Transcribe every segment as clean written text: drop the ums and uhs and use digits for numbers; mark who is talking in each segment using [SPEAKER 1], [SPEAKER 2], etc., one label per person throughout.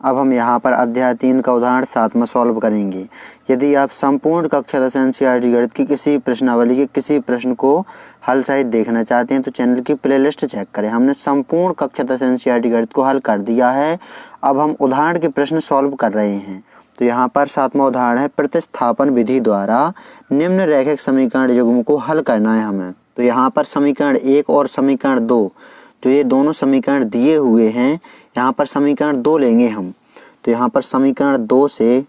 [SPEAKER 1] अब हम यहाँ पर अध्याय 3 का उदाहरण 7 में सॉल्व करेंगे। यदि आप संपूर्ण कक्षा 10 एनसीईआरटी गणित की किसी प्रश्नावली के किसी प्रश्न को हल सहित देखना चाहते हैं तो चैनल की प्लेलिस्ट चेक करें। हमने संपूर्ण कक्षा 10 एनसीईआरटी गणित को हल कर दिया है। अब हम उदाहरण के प्रश्न सॉल्व कर रहे हैं। तो यहाँ पर 7वां उदाहरण है, प्रतिस्थापन विधि द्वारा निम्न रैखिक समीकरण युग्म को हल करना है हमें। तो यहाँ पर समीकरण 1 और समीकरण 2 जो ये दोनों समीकरण दिए हुए हैं, यहाँ पर समीकरण 2 लेंगे हम। तो यहाँ पर समीकरण 2 से,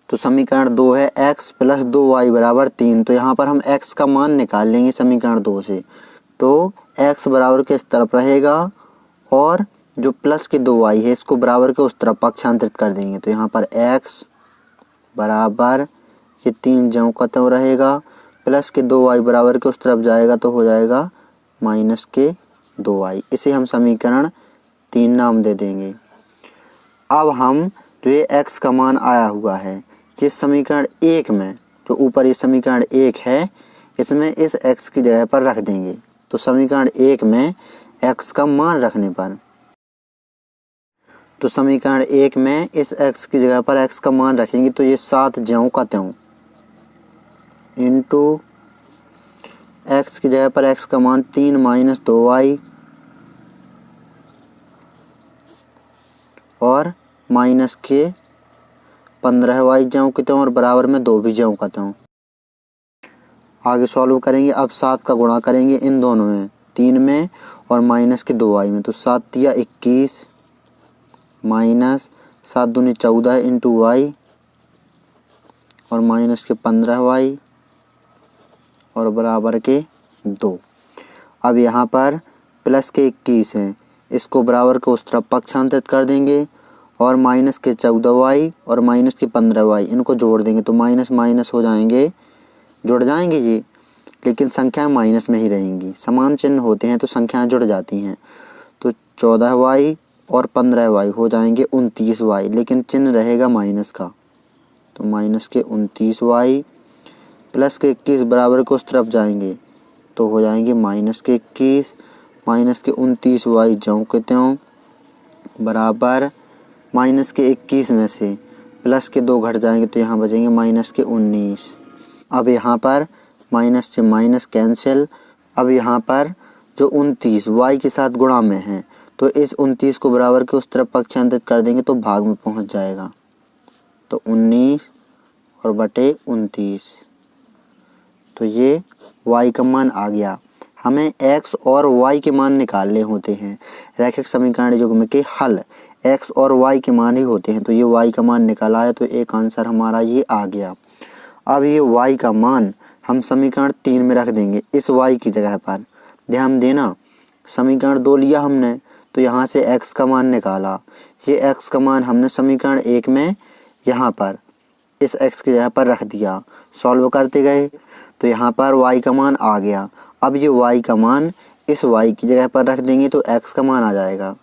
[SPEAKER 1] तो समीकरण 2 है x + 2y = 3। तो यहाँ पर हम x का मान निकाल लेंगे समीकरण 2 से। तो x बराबर के इस तरफ रहेगा और जो प्लस के 2y है इसको बराबर के उस तरफ पक्षांतरित कर देंगे। तो यहाँ पर x बराबर ये 3 ज्यों का त्यों रहेगा, प्लस के 2y बराबर के उस तरफ जाएगा तो हो जाएगा माइनस के 2y। इसे हम समीकरण 3 नाम दे देंगे। अब हम जो ये x का मान आया हुआ है ये समीकरण 1 में, जो ऊपर ये समीकरण 1 है, इसमें इस x की जगह पर रख देंगे। तो समीकरण 1 में x का मान रखने पर, तो समीकरण 1 में इस x की जगह पर x का मान रखेंगे तो ये 7 ज्यों का त्यों इंटू x की जगह पर x का मान 3 - 2y और माइनस के 15y ज्यों के त्यों और बराबर में 2 भी ज्यों का त्यों। आगे सॉल्व करेंगे। अब 7 का गुणा करेंगे इन दोनों में, 3 में और माइनस के 2y में। तो 7 × 21 माइनस 7 दूनी 14 इंटू y और माइनस के 15y और बराबर के 2। अब यहाँ पर प्लस के 21 हैं, इसको बराबर को उस तरफ पक्षांतरित कर देंगे और माइनस के 14y और माइनस के 15y इनको जोड़ देंगे। तो माइनस माइनस हो जाएंगे, जुड़ जाएंगे ये, लेकिन संख्याएं माइनस में ही रहेंगी। समान चिन्ह होते हैं तो संख्याएं जुड़ जाती हैं। तो 14y और 15y हो जाएंगे 29y, लेकिन चिन्ह रहेगा माइनस का। तो माइनस के 29y प्लस के 21 बराबर को उस तरफ जाएंगे तो हो जाएंगे माइनस के 21, माइनस के 29y ज्यों के त्यों बराबर माइनस के 21 में से प्लस के 2 घट जाएंगे तो यहाँ बचेंगे माइनस के 19। अब यहाँ पर माइनस से माइनस कैंसिल। अब यहाँ पर जो 29 y के साथ गुणा में है तो इस 29 को बराबर के उस तरफ पक्षांतरित कर देंगे तो भाग में पहुँच जाएगा। तो 19 और बटे 29, तो ये y का मान आ गया। हमें x और y के मान निकालने होते हैं। रैखिक समीकरण युग्म के हल x और y के मान ही होते हैं। तो ये y का मान निकाला है तो एक आंसर हमारा ये आ गया। अब ये y का मान हम समीकरण 3 में रख देंगे इस y की जगह पर। ध्यान देना, समीकरण 2 लिया हमने तो यहाँ से x का मान निकाला। ये x का मान हमने समीकरण 1 में यहाँ पर इस x की जगह पर रख दिया। सॉल्व करते गए तो यहाँ पर y का मान आ गया। अब ये y का मान इस y की जगह पर रख देंगे तो x का मान आ जाएगा।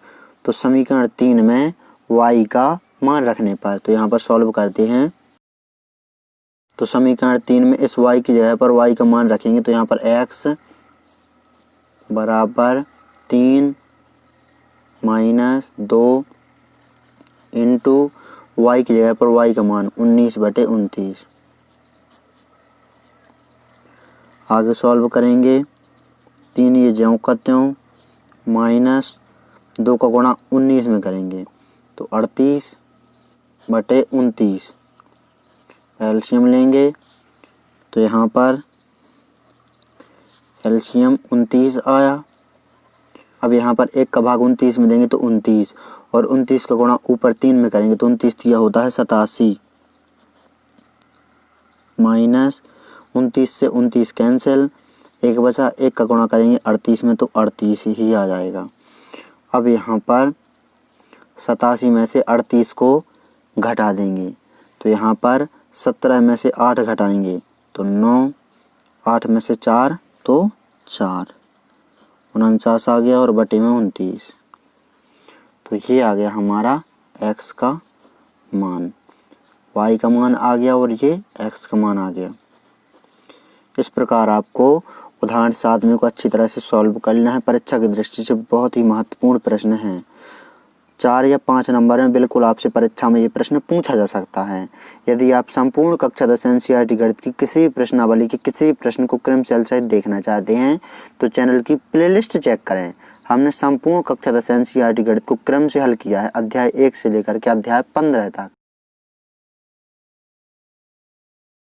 [SPEAKER 1] तो समीकरण 3 में y का मान रखने पर, तो यहाँ पर सॉल्व करते हैं। तो समीकरण 3 में इस y की जगह पर y का मान रखेंगे तो यहाँ पर x बराबर 3 - 2 इंटू y की जगह पर y का मान 19/29। आगे सॉल्व करेंगे। 3 ये ज्यों का त्यों माइनस 2 का गुणा 19 में करेंगे तो 38/29। एलसीएम लेंगे तो यहाँ पर एलसीएम 29 आया। अब यहाँ पर 1 का भाग 29 में देंगे तो 29 और 29 का गुणा ऊपर 3 में करेंगे तो 29 दिया होता है 87 माइनस 29 से 29 कैंसिल, 1 बचा, 1 का गुणा करेंगे 38 में तो 38 ही आ जाएगा। अब यहाँ पर 87 में से 38 को घटा देंगे तो यहाँ पर 17 में से 8 घटाएंगे तो 9, 8 में से 4 तो 4, 49 आ गया और बटे में 29। तो ये आ गया हमारा x का मान, y का मान आ गया और ये x का मान आ गया। इस प्रकार आपको उदाहरण 7 को अच्छी तरह से सॉल्व कर लेना है। परीक्षा की दृष्टि से बहुत ही महत्वपूर्ण प्रश्न है। 4 या 5 नंबर में बिल्कुल आपसे परीक्षा में ये प्रश्न पूछा जा सकता है। यदि आप संपूर्ण कक्षा 10 एनसीईआरटी गणित की किसी भी प्रश्नावली के किसी भी प्रश्न को क्रमशः सहित देखना चाहते हैं तो चैनल की प्लेलिस्ट चेक करें। हमने संपूर्ण कक्षा 10 एनसीईआरटी गणित को क्रम से हल किया है, अध्याय 1 से लेकर के अध्याय 15 तक।